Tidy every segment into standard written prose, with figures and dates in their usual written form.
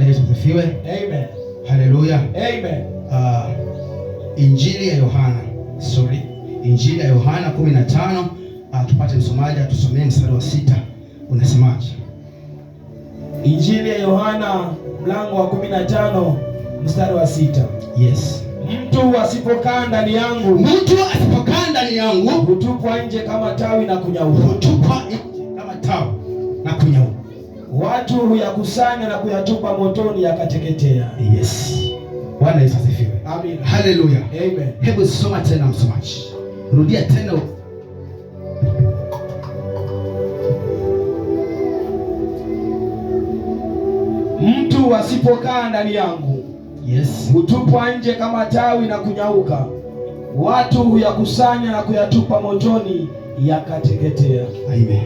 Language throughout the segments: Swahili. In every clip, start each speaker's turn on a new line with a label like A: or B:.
A: Yesu asifiwe.
B: Amen.
A: Haleluya.
B: Amen.
A: Injili ya Yohana 15, tupate msomaji atusomee mstari wa 6. Unasemaje?
B: Injili ya Yohana mlango wa 15 mstari wa 6.
A: Yes.
B: Mtu asipokaa ndani yangu, hutupwa nje kama tawi na kunyauka. Watu huyakusanya na kuyatupa motoni yakateketea.
A: Yes. Bwana Yesu asifiwe.
B: Amen.
A: Haleluya.
B: Amen.
A: Hebu soma tena msomaji. Rudia tena.
B: Mtu asipokaa ndani yangu,
A: yes,
B: hutupwa nje kama tawi na kunyauka. Watu huyakusanya na kuyatupa motoni yakateketea.
A: Amen.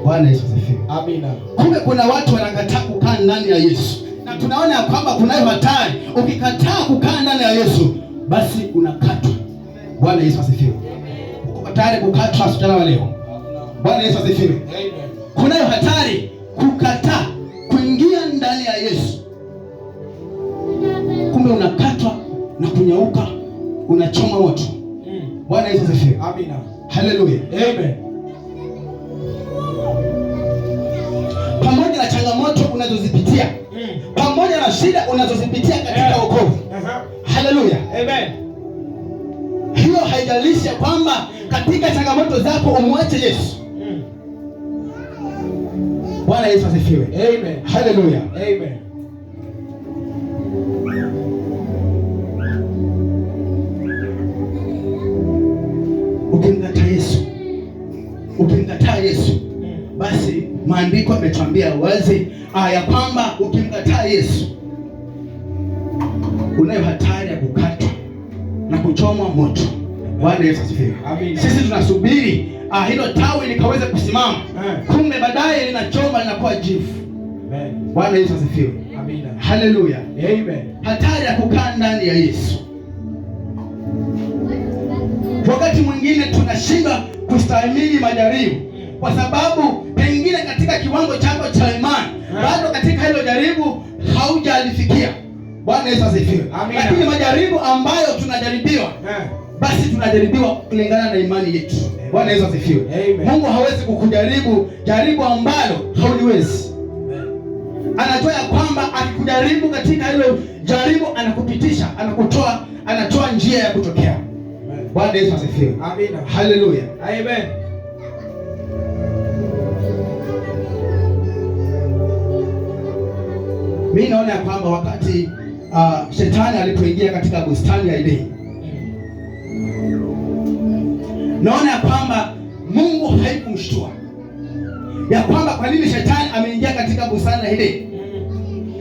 A: Bwana Yesu asifiwe.
B: Amina.
A: Kumbe kuna watu wanakataa kukaa ndani ya Yesu. Na tunaona ya kwamba kunayo hatari. Ukikataa kukaa ndani ya Yesu, basi unakatwa. Bwana Yesu asifiwe. Uko tayari kukatwa asubuhi wa leo? Bwana Yesu asifiwe.
B: Amen.
A: Kunayo hatari kukataa kuingia ndani ya Yesu. Kumbe unakatwa na kunyauka, unachoma moto. Bwana Yesu asifiwe.
B: Amina.
A: Haleluya.
B: Amen.
A: Pamoja na changamoto unazozipitia, pamoja na shida unazozipitia katika wokovu. Haleluya.
B: Amen.
A: Hiyo haijalishi kwamba katika changamoto zako umwache Yesu. Bwana Yesu asifiwe.
B: Amen.
A: Haleluya.
B: Amen.
A: Ukimkataa Yesu, basi maandiko yametuambia wazi ya kwamba ukimkataa Yesu unayo hatari ya kukatwa na kuchomwa moto. Bwana Yesu asifiwe. Sisi tunasubiri hilo tawi likaweze kusimama. Kumbe baadaye linachoma, linakuwa jivu. Bwana Yesu asifiwe.
B: Amina.
A: Haleluya.
B: Amen.
A: Hatari ya kukaa ndani ya Yesu. Wakati mwingine tunashindwa kustahimili majaribu kwa sababu pengine katika kiwango chako cha imani bado katika hilo jaribu haujalifikia. Bwana Yesu asifiwe. Lakini majaribu ambayo tunajaribiwa, basi tunajaribiwa kulingana na imani yetu. Bwana Yesu asifiwe. Mungu hawezi kukujaribu jaribu ambalo hauliwezi. Anajua ya kwamba akikujaribu katika hilo jaribu anakupitisha, anatoa njia ya kutokea. Bwana Yesu asifiwe.
B: Amina.
A: Haleluya.
B: Amen.
A: Mimi naona ya kwamba wakati shetani alipoingia katika bustani ya Edeni, naona ya kwamba Mungu haikumshtua ya kwamba kwa nini shetani ameingia katika bustani ya Edeni.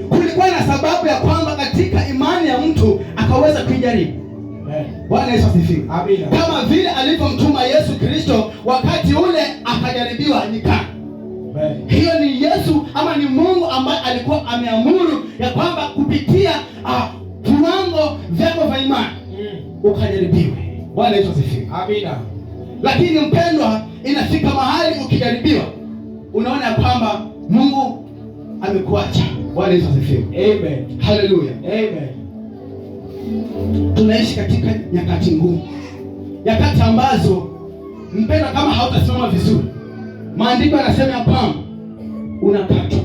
A: Kulikuwa na sababu ya kwamba katika imani ya mtu akaweza kuijaribu. Bwana Yesu asifiwe.
B: Amina.
A: Kama vile alivyomtuma Yesu Kristo wakati ule akajaribiwa nyikani. Hiyo ni Yesu ama ni Mungu ambaye alikuwa ameamuru ya kwamba kupitia viwango vyako vya imani ukajaribiwe. Bwana Yesu asifiwe.
B: Amina.
A: Lakini mpendwa, inafika mahali ukijaribiwa unaona ya kwamba Mungu amekuacha. Bwana Yesu asifiwe.
B: Amen.
A: Haleluya.
B: Amen.
A: Tunaishi katika nyakati ngumu, nyakati ambazo mpendwa, kama hautasimama vizuri, maandiko yanasema ya kwamba unakatwa.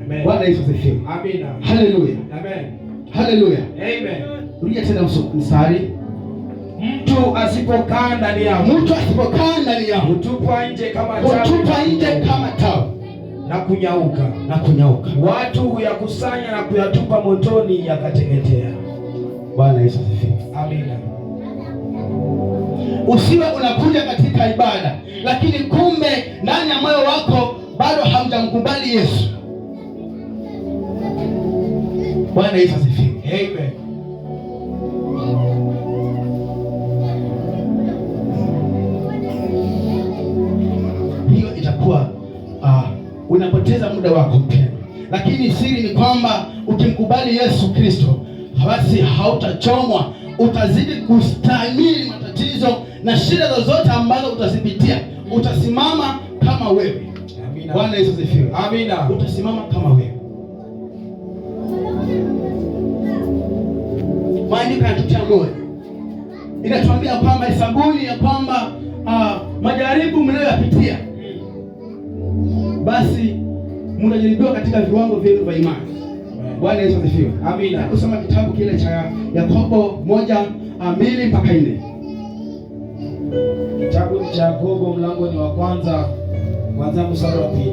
B: Amen.
A: Bwana Yesu asifiwe.
B: Amina.
A: Haleluya.
B: Amen.
A: Haleluya.
B: Amen.
A: Rudia tena mstari.
B: Mtu asipokaa ndani yangu,
A: hutupwa nje kama tawi
B: na kunyauka. Watu huyakusanya na kuyatupa motoni yakateketea.
A: Bwana Yesu asifiwe.
B: Amina.
A: Usiwe unakuja katika ibada lakini kumbe ndani ya moyo wako bado haujamkubali Yesu. Bwana Yesu asifiwe.
B: Amen.
A: Hiyo itakuwa unapoteza muda wako mpendwa. Lakini siri ni kwamba ukimkubali Yesu Kristo, basi hautachomwa, utazidi kustahimili matatizo na shida zozote ambazo utazipitia. Utasimama kama wewe.
B: Amina.
A: Bwana Yesu asifiwe.
B: Amina.
A: Utasimama kama wewe. maandiko yanatutia moyo, inatuambia kwamba hesabuni ya kwamba majaribu mnayoyapitia, basi mnajaribiwa katika viwango vyenu vya imani. Bwana Yesu asifiwe. Amina. Kusoma kitabu kile cha Yakobo 1:2 mpaka 4.
B: Kitabu cha Yakobo mlango ni wa kwanza mstari wa 2.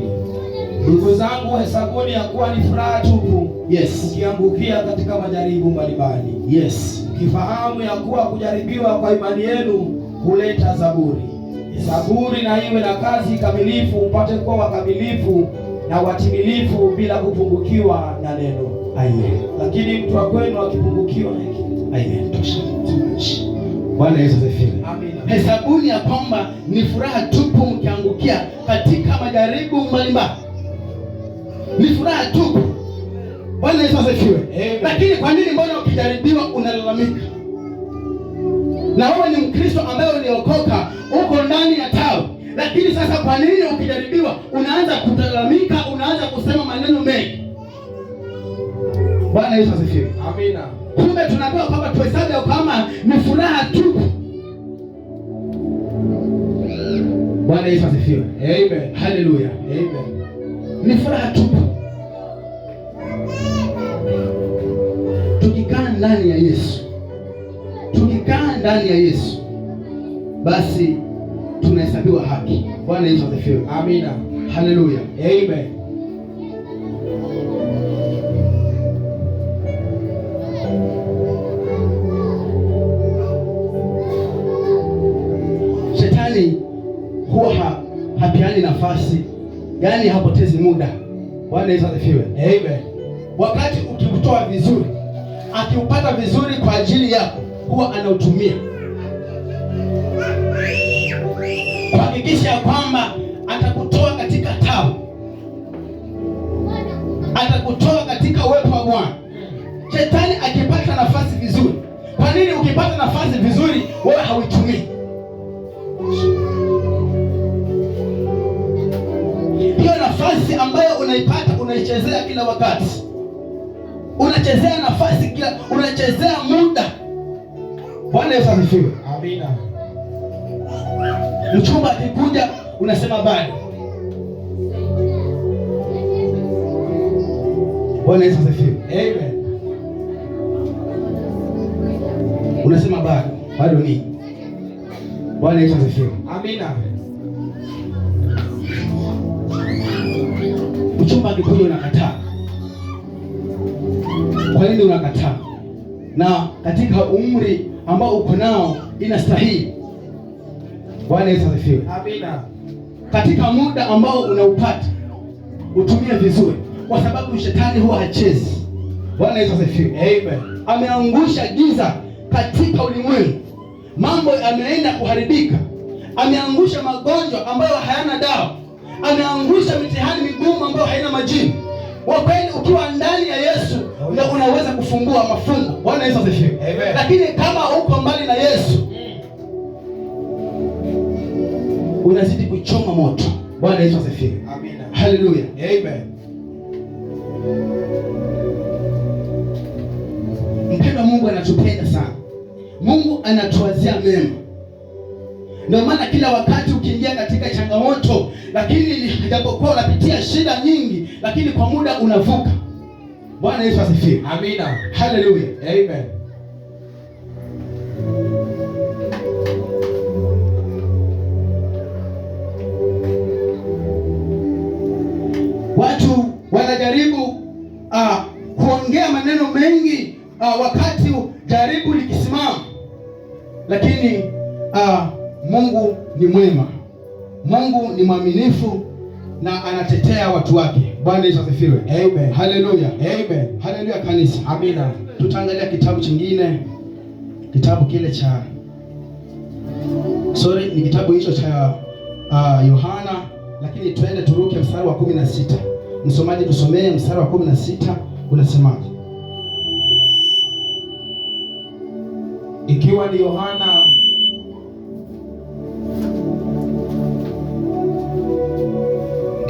B: Ndugu zangu, hesabuni ya kuwa ni furaha tupu, ukiangukia katika majaribu mbalimbali. Ukifahamu ya kuwa kujaribiwa kwa imani yenu huleta saburi. Saburi na iwe na kazi kamilifu, mpate kuwa wakamilifu na watimilifu bila kupungukiwa na neno.
A: Amen.
B: Lakini mtu wa kwenu akipungukiwa na hiki.
A: Amen. Tosha. Bwana Yesu asifiwe.
B: Amina.
A: Hesabuni ya kwamba ni furaha tupu mkiangukia katika majaribu mbalimbali. Ni furaha tupu. Bwana Yesu asifiwe. Lakini kwa nini mbona ukijaribiwa unalalamika? Na wewe ni Mkristo ambaye uliokoka, uko ndani ya tawi. Lakini sasa kwa nini ukijaribiwa unaanza kulalamika, unaanza kusema maneno mengi? Bwana Yesu asifiwe.
B: Amina.
A: Kumbe tunapewa kwamba tuhesabu kama ni furaha tupu. Bwana Yesu asifiwe.
B: Amen.
A: Haleluya.
B: Amen.
A: Ni furaha tupu. Tukikaa ndani ya Yesu, tukikaa ndani ya Yesu, basi tunahesabiwa haki. Bwana Yesu asifiwe.
B: Amina.
A: Haleluya.
B: Amen.
A: Shetani huwa hapeani nafasi, yaani hapotezi muda. Bwana Yesu asifiwe.
B: Amen.
A: Wakati ukimtoa vizuri, akiupata vizuri kwa ajili yako, huwa anautumia kuhakikisha kwamba atakutoa katika tabu, atakutoa katika uwepo wa Bwana. Shetani akipata nafasi vizuri. Kwa nini ukipata nafasi vizuri wewe hauitumii? Hiyo nafasi ambayo unaipata unaichezea kila wakati. Unachezea nafasi unachezea muda. Bwana Yesu asifiwe.
B: Amina.
A: Mchumba akikuja unasema bado. Bwana Yesu asifiwe.
B: Amen.
A: Unasema bado ni. Bwana Yesu asifiwe.
B: Amina.
A: Mchumba akikuja unakataa. Kwa nini unakataa? Na katika umri ambao uko nao inastahili. Bwana Yesu asifiwe.
B: Amina.
A: Katika muda ambao unaupata utumie vizuri, kwa sababu shetani huwa hachezi. Bwana Yesu asifiwe.
B: Amen.
A: Ameangusha giza katika ulimwengu, mambo yameenda kuharibika. Ameangusha magonjwa ambayo hayana dawa, ameangusha mitihani migumu ambayo haina majibu. Kweli ukiwa ndani ya Yesu ndio unaweza kufungua mafungo. Bwana Yesu asifiwe. Lakini kama uko mbali na Yesu unazidi kuchoma moto. Bwana Yesu asifiwe.
B: Amina.
A: Haleluya.
B: Amen.
A: Mpendwa, Mungu anatupenda sana. Mungu anatuwazia mema. Ndio maana kila wakati ukiingia katika changamoto, lakini japokuwa unapitia shida nyingi, lakini kwa muda unavuka. Bwana Yesu asifiwe.
B: Amina.
A: Haleluya.
B: Amen.
A: Watu wanajaribu kuongea maneno mengi wakati jaribu likisimama, lakini Mungu ni mwema, Mungu ni mwaminifu na anatetea watu wake. Bwana Yesu asifiwe.
B: Amen.
A: Haleluya.
B: Amen.
A: Haleluya kanisa.
B: Amina.
A: Tutaangalia kitabu kingine, kitabu kile cha ni kitabu hicho cha Yohana, lakini twende turuke mstari wa 16. Msomaji tusomee mstari wa 16 unasemaje?
B: Ikiwa ni Yohana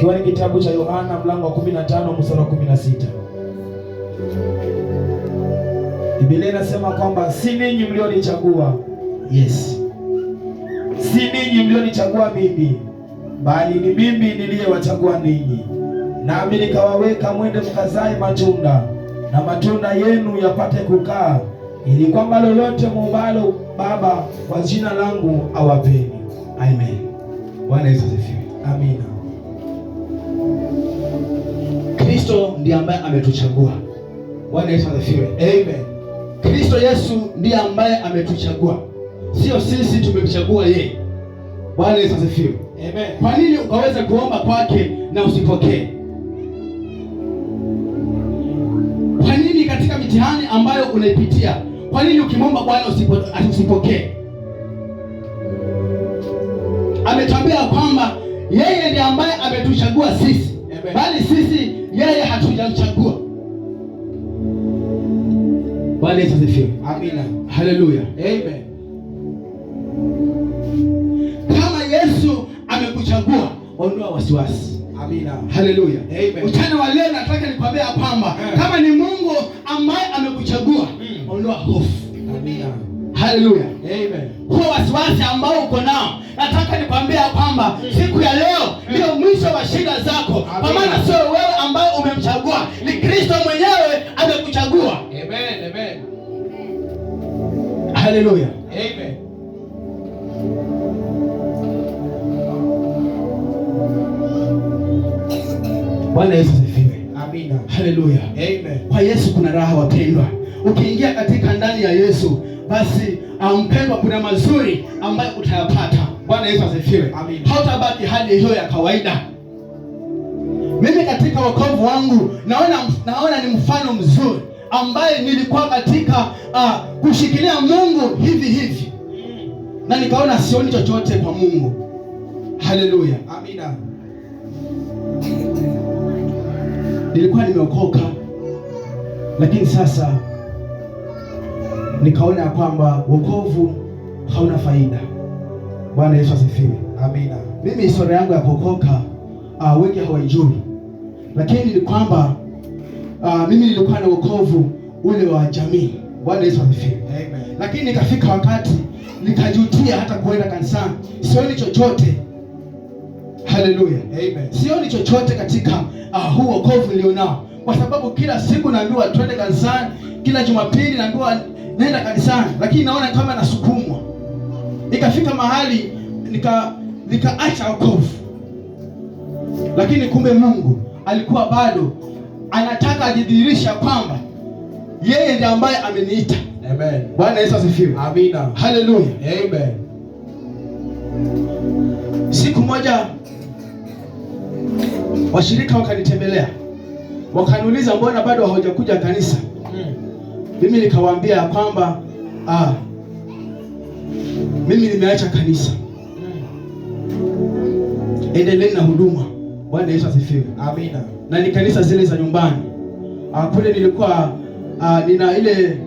B: Ikiwa ni kitabu cha Yohana mlango wa 15 mstari wa 16. Biblia inasema kwamba si ninyi mlionichagua.
A: Yes.
B: Si ninyi mlionichagua mimi, bali ni mimi niliyewachagua ninyi, nami nikawaweka mwende mkazae matunda, na matunda yenu yapate kukaa, ili kwamba lolote muombalo Baba kwa jina langu awapeni.
A: Amen. Bwana Yesu asifiwe.
B: Amina.
A: Kristo ndiye ambaye ametuchagua. Bwana Yesu asifiwe.
B: Amen.
A: Kristo Yesu ndiye ambaye ametuchagua, sio sisi tumemchagua yeye. Bwana Yesu asifiwe.
B: Amen.
A: Kwa nini ukaweza kuomba kwake na usipokee? Kwa nini katika mitihani ambayo unaipitia, kwa nini ukimwomba Bwana usipokee? Ametuambia kwamba yeye ndiye ambaye ametuchagua sisi. Amen. Bali sisi yeye hatujamchagua. Bwana Yesu asifiwe.
B: Amina.
A: Haleluya.
B: Amen.
A: Kama Yesu amekuchagua, ondoa wasiwasi.
B: Amina.
A: Haleluya.
B: Amen.
A: Mchana wa leo nataka nikwambia kwamba kama ni Mungu ambaye amekuchagua, ondoa hofu.
B: Amina.
A: Haleluya.
B: Amen.
A: Huo wasiwasi ambao uko nao, nataka nikwambia kwamba siku ya leo ndio mwisho wa shida zako. Kwa maana sio wewe ambaye umemchagua, ni Kristo mwenyewe amekuchagua.
B: Amen. Amen.
A: Haleluya.
B: Amen.
A: Bwana Yesu asifiwe.
B: Amina.
A: Haleluya.
B: Amen.
A: Kwa Yesu kuna raha wapendwa. Ukiingia katika ndani ya Yesu, basi mpendwa, kuna mazuri ambayo utayapata. Bwana Yesu asifiwe.
B: Amen.
A: Hautabaki hali hiyo ya kawaida. Mimi katika wokovu wangu naona ni mfano mzuri ambaye nilikuwa katika kushikilia Mungu hivi na nikaona sioni chochote kwa Mungu. Haleluya.
B: Amina.
A: Nilikuwa nimeokoka, lakini sasa nikaona kwamba wokovu hauna faida. Bwana Yesu asifiwe.
B: Amina.
A: Mimi historia yangu ya kuokoka wengi hawaijui, lakini ni kwamba mimi nilikuwa na wokovu ule wa jamii. Bwana Yesu asifiwe.
B: Amen.
A: Lakini nikafika wakati nikajutia hata kuenda kanisani. Sioni chochote. Haleluya.
B: Amen.
A: Sioni chochote katika huu wokovu nilionao, kwa sababu kila siku naambiwa twende kanisani, kila Jumapili naambiwa nenda kanisani, lakini naona kama nasukumwa. Nikafika mahali nikaacha wokovu, lakini kumbe Mungu alikuwa bado anataka ajidhihirisha kwamba yeye ndiye ambaye ameniita.
B: Amen.
A: Bwana Yesu asifiwe.
B: Amina.
A: Haleluya.
B: Amen.
A: Siku moja washirika wakanitembelea, wakaniuliza mbona bado hawajakuja kanisa? Mimi nikawaambia kwamba mimi nimeacha kanisa. Endeleeni na huduma. Bwana Yesu asifiwe.
B: Amina.
A: Na ni kanisa zile za nyumbani. Kule nilikuwa nina ile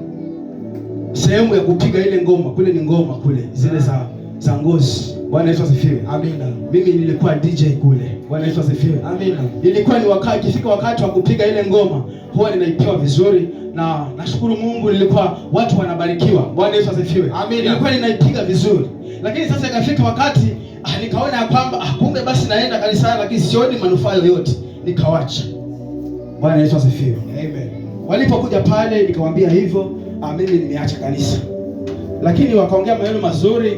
A: sehemu ya kupiga ile ngoma. Kule ni ngoma kule zile za ngozi. Bwana Yesu asifiwe.
B: Amina.
A: Mimi nilikuwa DJ kule. Bwana Yesu asifiwe.
B: Amina.
A: Ilikuwa ni ikifika wakati wa kupiga ile ngoma, huwa ninaipewa vizuri, na nashukuru Mungu nilikuwa watu wanabarikiwa. Bwana Yesu asifiwe.
B: Amina.
A: Nilikuwa ninaipiga vizuri. Lakini sasa ikafika wakati nikaona ya kwamba kumbe basi naenda kanisani lakini sioni manufaa yoyote, nikawacha. Bwana Yesu asifiwe.
B: Amen.
A: Walipokuja pale nikamwambia hivyo, mimi nimeacha kanisa. Lakini wakaongea maneno mazuri.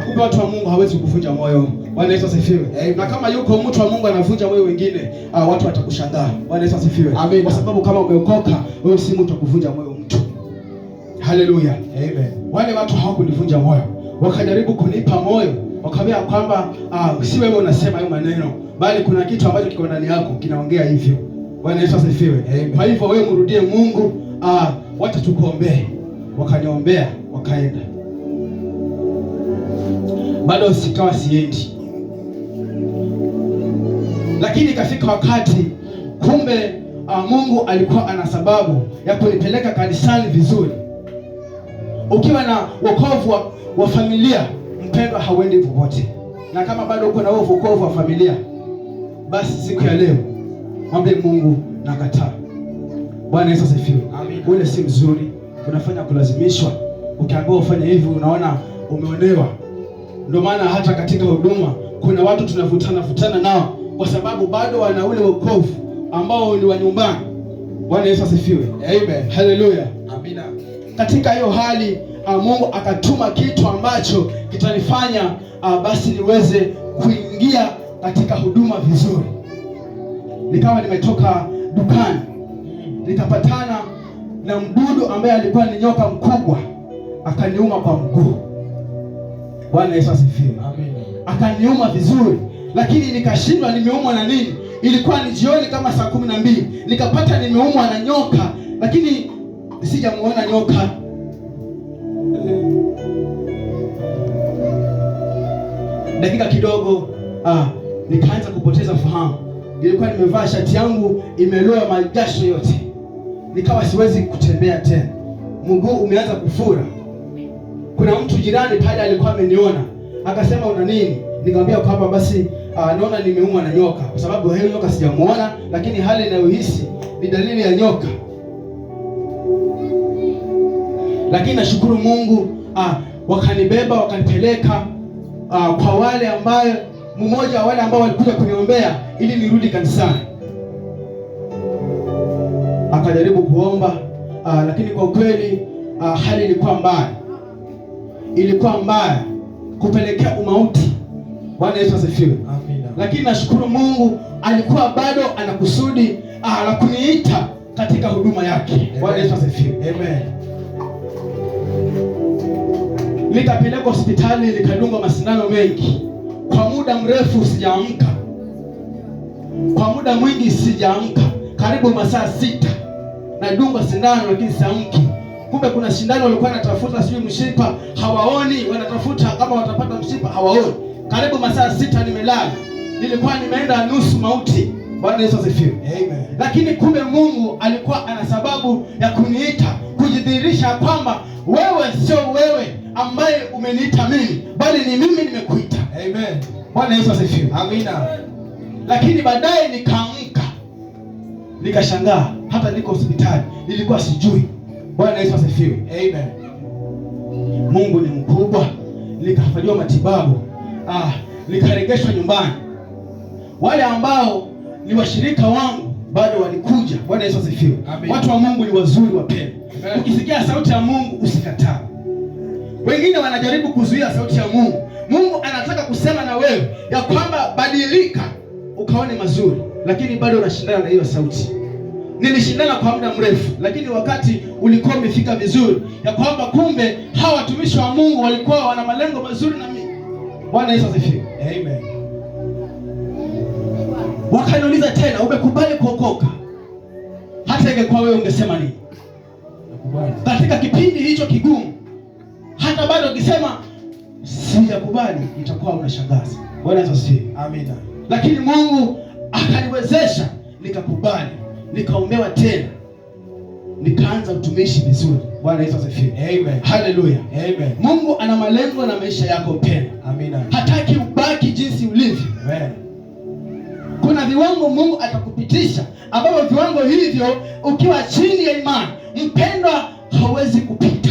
A: Kumbe watu wa Mungu hawezi kuvunja moyo. Bwana Yesu asifiwe. Na kama yuko mtu wa Mungu anavunja moyo wengine, watu watakushangaa. Bwana Yesu asifiwe.
B: Amen.
A: Kwa sababu kama umeokoka, wewe si mtu wa kuvunja moyo mtu. Haleluya.
B: Amen.
A: Wale watu hawakunivunja moyo. Wakajaribu kunipa moyo. Wakaambia kwamba si wewe unasema hayo maneno, bali kuna kitu ambacho kiko ndani yako kinaongea hivyo. Bwana Yesu asifiwe. Kwa hivyo wewe mrudie Mungu, wacha tukuombee. Wakaniombea, wakaenda. Bado sikawa siendi. Lakini ikafika wakati kumbe Mungu alikuwa ana sababu ya kunipeleka kanisani vizuri. Ukiwa na wokovu wa familia, mpendwa, hauendi popote. Na kama bado uko na wokovu wa familia, basi siku ya leo mwambie Mungu nakataa. Bwana Yesu asifiwe.
B: Amina.
A: Ule si mzuri, unafanya kulazimishwa. Ukiambiwa ufanye hivi unaona umeonewa. Ndio maana hata katika huduma kuna watu tunavutana nao kwa sababu bado wana ule wokovu ambao ni wa nyumbani. Bwana Yesu asifiwe.
B: Amen.
A: Haleluya.
B: Amina.
A: Katika hiyo hali Mungu akatuma kitu ambacho kitanifanya basi niweze kuingia katika huduma vizuri. Nikawa nimetoka dukani, nikapatana na mdudu ambaye alikuwa ni nyoka mkubwa, akaniuma kwa mguu. Bwana Yesu asifiwe.
B: Amen.
A: Akaniuma vizuri, lakini nikashindwa nimeumwa na nini. Ilikuwa ni jioni kama saa 12, nikapata nimeumwa na nyoka, lakini sijamuona nyoka. Dakika kidogo nikaanza kupoteza fahamu. Nilikuwa nimevaa shati yangu imeloa majasho yote, nikawa siwezi kutembea tena, mguu umeanza kufura. Kuna mtu jirani pale alikuwa ameniona, akasema una nini? Nikamwambia kwamba basi naona nimeumwa na nyoka, kwa sababu hiyo nyoka sijamuona, lakini hali ninayohisi ni dalili ya nyoka. Lakini nashukuru Mungu, wakanibeba wakanipeleka kwa wale ambaye mmoja wa wale ambao walikuja kuniombea ili nirudi kanisani. Akajaribu kuomba, lakini kwa kweli hali ilikuwa mbaya kupelekea umauti. Bwana Yesu asifiwe.
B: Amina.
A: Lakini nashukuru Mungu alikuwa bado anakusudi la kuniita katika huduma yake. Bwana Yesu asifiwe.
B: Amen.
A: Nikapelekwa hospitali, nikadungwa masindano mengi. Kwa muda mrefu sijaamka, kwa muda mwingi sijaamka, karibu masaa 6 nadungwa sindano, lakini siamki. Kumbe kuna sindano walikuwa wanatafuta, sijui mshipa hawaoni, wanatafuta kama watapata mshipa hawaoni. Karibu masaa 6 nimelala, nilikuwa nimeenda nusu mauti. Bwana Yesu asifiwe.
B: Amen.
A: Lakini kumbe Mungu alikuwa ana sababu ya kuniita, kujidhihirisha kwamba wewe sio wewe ambaye umeniita mimi, bali ni mimi nimekuita.
B: Amen.
A: Bwana Yesu asifiwe.
B: Amina.
A: Lakini baadaye nikaamka, nikashangaa hata niko hospitali, nilikuwa sijui. Bwana Yesu asifiwe.
B: Amen.
A: Mungu ni mkubwa. Nikafanyiwa matibabu, nikaregeshwa nyumbani. Wale ambao ni washirika wangu bado walikuja. Bwana Yesu asifiwe. Watu wa Mungu ni wazuri, wapendwa. Ukisikia sauti ya Mungu usikatae. Wengine wanajaribu kuzuia sauti ya Mungu. Mungu anataka kusema na wewe ya kwamba badilika ukaone mazuri, lakini bado unashindana na hiyo sauti. Nilishindana kwa muda mrefu, lakini wakati ulikuwa umefika vizuri ya kwamba kumbe hawa watumishi wa Mungu walikuwa wana malengo mazuri na mimi. Bwana Yesu asifiwe.
B: Amen.
A: Wakaniuliza tena, umekubali kuokoka? Hata ingekuwa wewe ungesema nini?
B: Nakubali.
A: Katika kipindi hicho kigumu, hata bado ukisema sijakubali, itakuwa unashangaza. Bwana Yesu asifiwe.
B: Amina.
A: Lakini Mungu akaniwezesha, nikakubali, nikaombewa tena, nikaanza utumishi vizuri. Bwana Yesu asifiwe.
B: Amen.
A: Haleluya.
B: Amen.
A: Mungu ana malengo na maisha yako mpendwa.
B: Amina.
A: Hataki ubaki jinsi ulivyo.
B: Amen.
A: Kuna viwango Mungu atakupitisha ambavyo viwango hivyo ukiwa chini ya imani mpendwa hauwezi kupita.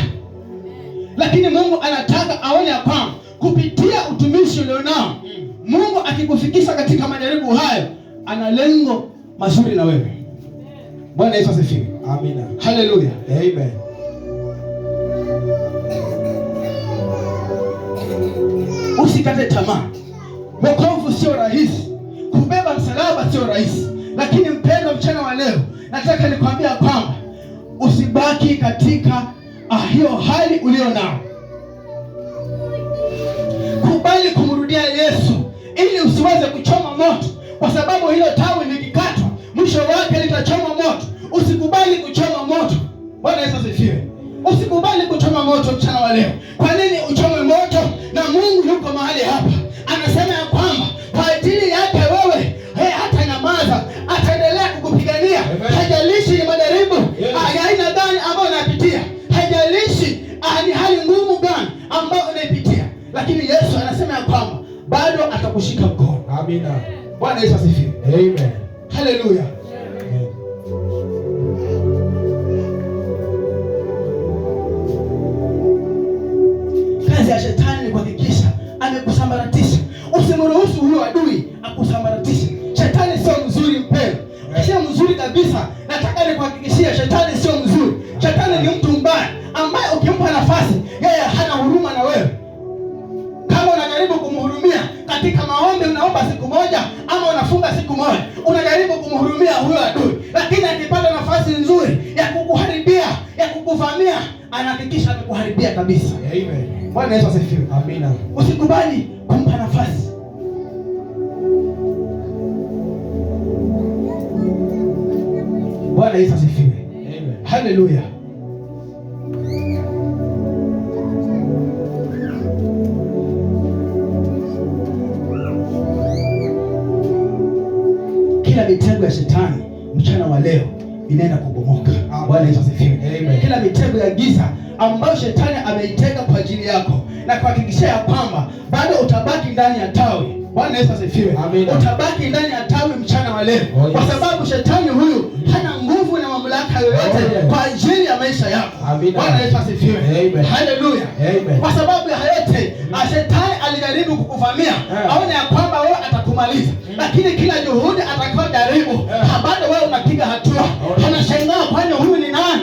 A: Lakini Mungu anataka aone ya kwamba kupitia utumishi ulionao, Mungu akikufikisha katika majaribu hayo, ana lengo mazuri na wewe. Bwana Yesu asifiwe.
B: Amina.
A: Haleluya.
B: Amen.
A: Usikate tamaa. Wokovu sio rahisi, kubeba msalaba sio rahisi, lakini mpendwa, mchana wa leo nataka nikwambia kwamba usibaki katika hiyo hali ulio nao. Kubali kumrudia Yesu ili usiweze kuchoma moto, kwa sababu hilo tawi likikatwa mwisho wake litachoma moto. Usikubali kuchoma moto. Bwana Yesu asifiwe. Usikubali kuchoma moto mchana wa leo. Kwa nini uchome moto? Na Mungu yuko mahali hapa, anasema ya kwamba kwa ajili yake wewe hata nyamaza, ataendelea kukupigania. Haijalishi ni majaribu ya aina gani ambayo unapitia, haijalishi ni hali ngumu gani ambayo unaipitia, lakini Yesu anasema ya kwamba bado atakushika mkono.
B: Amina.
A: Bwana Yesu asifiwe.
B: Amen.
A: Haleluya. kukusambaratisha. Shetani sio mzuri mpendwa. Sio mzuri kabisa. Nataka nikuhakikishie shetani sio mzuri. Shetani ni mtu mbaya ambaye ukimpa nafasi yeye hana huruma na wewe. Kama unajaribu kumhurumia katika maombi, unaomba siku moja ama unafunga siku moja, unajaribu kumhurumia huyo adui, lakini akipata nafasi nzuri ya kukuharibia, ya kukuvamia, anahakikisha amekuharibia kabisa.
B: Amen.
A: Bwana Yesu asifiwe.
B: Amina.
A: Usikubali kumpa nafasi. Bwana Yesu asifiwe.
B: Amen.
A: Haleluya. Kila mitego ya shetani mchana wa leo inaenda kubomoka. Bwana Yesu asifiwe.
B: Amen.
A: Kila mitego ya giza ambayo shetani ameitega kwa ajili yako na kuhakikishia ya kwamba bado utabaki ndani ya tawi. Bwana Yesu asifiwe. Utabaki ndani ya tawi mchana wa leo. Kwa sababu shetani huyu hana nguvu na mamlaka yoyote kwa ajili ya maisha yako. Bwana Yesu asifiwe. Haleluya. Kwa sababu ya yote shetani alijaribu kukuvamia aone ya kwamba wewe atakumaliza, lakini kila juhudi atakayojaribu bado wewe unapiga hatua. Anashangaa, kwani huyu ni nani?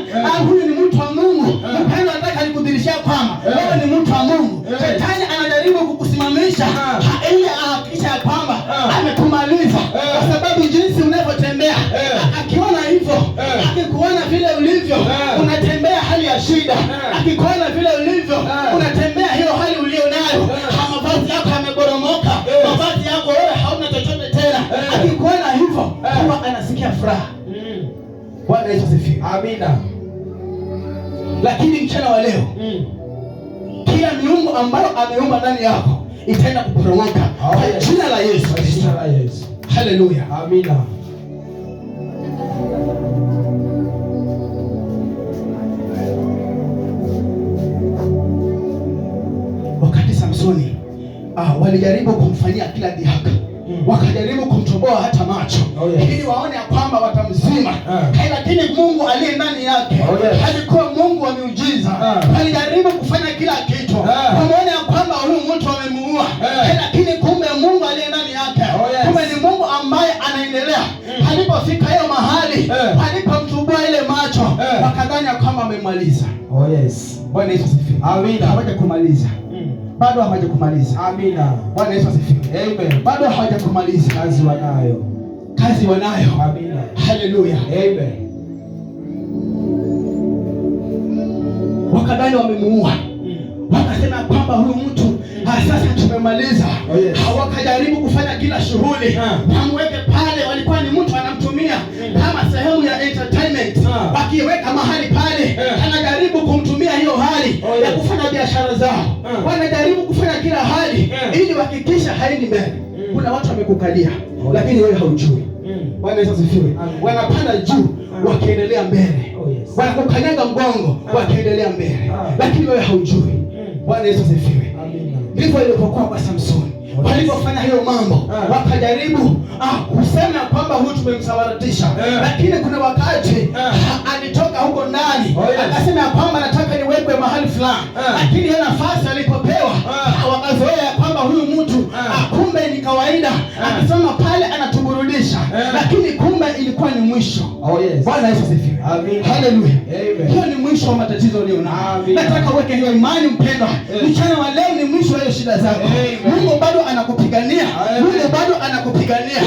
A: Huyu ni mtu wa Mungu. Mpendwa, nataka nikudhihirishia kwamba wewe ni mtu wa Mungu. Shetani anajaribu kukusimamisha ili ahakikishe kwamba amekumaliza, kwa sababu jinsi unavyotembea, akiona hivyo, akikuona vile ulivyo unatembea hali ya shida, akikuona vile ulivyo unatembea hiyo hali ulionayo, mavazi yako yameboromoka, mavazi yako wewe hauna chochote tena, akikuona hivyo huwa anasikia furaha. Bwana Yesu asifiwe.
B: Amina.
A: Lakini mchana wa leo kila miungu ambayo ameumba ndani yako itaenda kuporomoka kwa jina la Yesu.
B: Jina la Yesu.
A: Haleluya.
B: Amina.
A: Wakati Samsoni walijaribu kumfanyia kila dhihaka, wakajaribu kumtoboa hata macho ili waone ya kwamba watamzima, lakini Mungu aliye ndani yake alikuwa Mungu wa miujiza. Walijaribu kufanya kila kitu waone ya kwamba huyu mtu amemuua, lakini kumbe Mungu aliye ndani yake kumbe ni Mungu ambaye anaendelea. Alipofika hiyo mahali, alipomtoboa ile macho, wakadhani ya kwamba amemaliza. Bwana Yesu asifiwe.
B: Amina.
A: Hawajakumaliza. Bado hawajakumaliza.
B: Amina.
A: Bwana Yesu asifiwe.
B: Amen.
A: Bado hawajakumaliza.
B: Kazi wanayo.
A: Kazi wanayo.
B: Amina.
A: Haleluya.
B: Amen.
A: Wakadhani wamemuua. Wakasema kwamba huyu mtu sasa tumemaliza. Wakajaribu kufanya kila shughuli wamweke pale. Walikuwa ni mtu anamtumia kama sehemu ya entertainment, wakiweka mahali pale, anajaribu kumtumia hiyo hali ya kufanya biashara zao. Wanajaribu kufanya kila hali ili wahakikisha haendi mbele. Kuna watu wamekukalia lakini wewe haujui. Bwana Yesu asifiwe. Wanapanda juu wakiendelea mbele, wanakukanyaga mgongo wakiendelea mbele, lakini wewe haujui. Bwana Yesu asifiwe. Ndivyo ilivyokuwa kwa Samsoni. Walipofanya hiyo mambo wakajaribu kusema kwamba huyu tumemsambaratisha, lakini kuna wakati alitoka huko ndani akasema kwamba nataka niwekwe mahali fulani, lakini hiyo nafasi alipopewa wakazoea kwamba huyu mtu kumbe ni kawaida, akisema pale anatuburudisha, lakini kumbe ilikuwa ni mwisho. Bwana Yesu asifiwe. Haleluya. Hiyo ni mwisho wa matatizo leo. Nataka uweke hiyo imani mpendwa. Mchana wa leo ni mwisho wa hiyo shida zako. Mungu bado anakupigania. Mungu bado anakupigania.